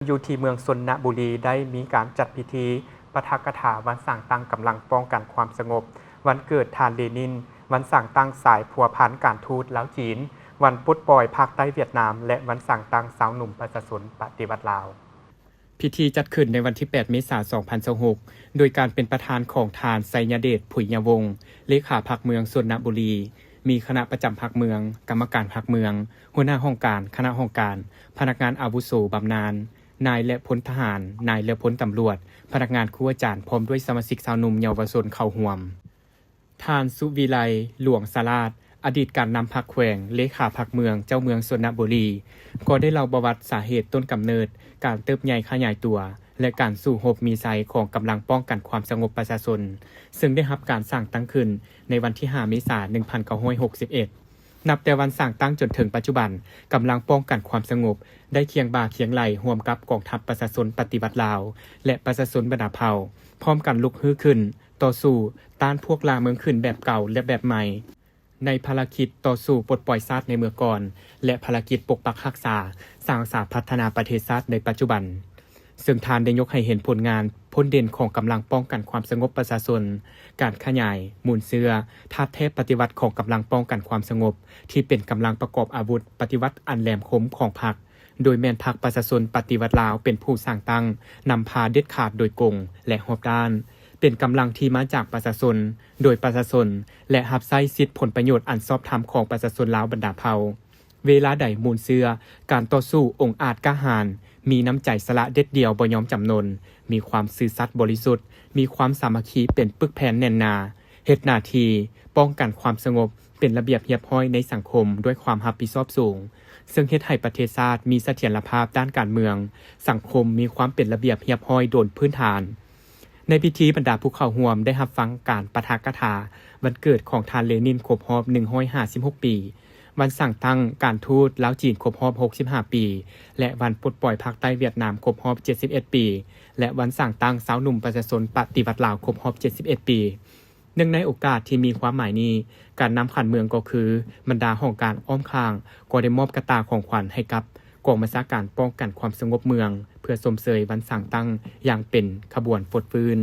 อยู่ที่เมืองชนบุรีได้มีการจัดพิธีปาฐกถาวันสร้างตั้งกำลังป้องกันความสงบวันเกิดทานเลนินวันสร้างตั้งสายพัวพันการทูตลาวจีนวันปลดปล่อยภาคใต้เวียดนามและวันสร้างตั้งสาวหนุ่มประชาชนปฏิวัติลาวพิธีจัดขึ้นในวันที่ 8 เมษายน 2026 โดยการเป็นประธานของทานไสยเดช ผุยยวงศ์เลขาพรรคเมืองชนบุรีมีคณะประจำพรรคเมืองกรรมการพรรคเมืองหัวหน้าห้องการคณะห้องการพนักงานอาวุโสบำนาญนายและพลทหารนายและพลตำรวจพนักงานครูอาจารย์พร้อมด้วยสมาชิกสาวหนุ่มเยาวชนเข้าร่วมทานสุวิไลหลวงสลาดอดีตการนำพรรคแขวงเลขาพรรคเมืองเจ้าเมืองชนบุรีก็ได้เล่าประวัติสาเหตุต้นกำเนิดการเติบใหญ่ขยายตัวและการสู้รบมีไซของกำลังป้องกันความสงบประชาชนซึ่งได้รับการสร้างตั้งขึ้นในวันที่ 5 เมษายน 1961 นับแต่วันสร้างตั้งจนถึงปัจจุบันกำลังป้องกันความสงบได้เคียงบ่าเคียงไหลร่วมกับกองทัพประชาชนปฏิวัติลาวและประชาชนบรรดาเผ่าพร้อมกันลุกฮือขึ้นต่อสู้ต้านพวกลาเมืองขึ้นแบบเก่าและแบบใหม่ในภารกิจต่อสู้ปลดปล่อยชาติในเมื่อก่อนและภารกิจปกปักรักษาสร้างสาพัฒนาประเทศชาติในปัจจุบันซึ่งทานได้ยกให้เห็นผลงานพ้นเด่นของกำลังป้องกันความสงบประชาชนการขยายมูลเสื้อธาตุเทพปฏิวัติของกำลังป้องกันความสงบที่เป็นกำลังประกอบอาวุธปฏิวัติอันแหลมคมของพรรคโดยแม่นพรรคประชาชนปฏิวัติลาวเป็นผู้สร้างตั้งนำพาเด็ดขาดโดยกงและรอบด้านเป็นกำลังที่มาจากประชาชนโดยประชาชนและรับใช้สิทธิผลประโยชน์อันชอบธรรมของประชาชนลาวบรรดาเผ่าเวลาใดมูลเสื้อการต่อสู้องค์อาจกล้าหาญมีน้ำใจสละเด็ดเดียวบ่ยอมจำนนมีความซื่อสัตย์บริสุทธิ์มีความสามัคคีเป็นปึกแผ่นแน่นหนาเฮ็ดหน้าที่ป้องกันความสงบเป็นระเบียบเรียบร้อยในสังคมด้วยความรับผิดชอบสูงซึ่งเฮ็ดให้ประเทศชาติมีเสถียรภาพด้านการเมืองสังคมมีความเป็นระเบียบเรียบร้อยโดยพื้นฐานในพิธีบรรดาผู้เข้าร่วมได้รับฟังการปาฐกถาวันเกิดของทานเลนินครบรอบ156 ปีวันสั่งตั้งการทูตลาวจีนครบรอบ65 ปีและวันปลดปล่อยภาคใต้เวียดนามครบรอบ71 ปีและวันสั่งตั้งสาวหนุ่มประชาชนปฏิวัติลาวครบรอบ71 ปีเนื่องในโอกาสที่มีความหมายนี้การนำขันเมืองก็คือบรรดาห้องการอ้อมข้างก็ได้มอบกระตาของขวัญให้กับกองบัญชาการป้องกันความสงบเมืองเพื่อสมเสยวันสั่งตั้งอย่างเป็นขบวนฟดฟื้น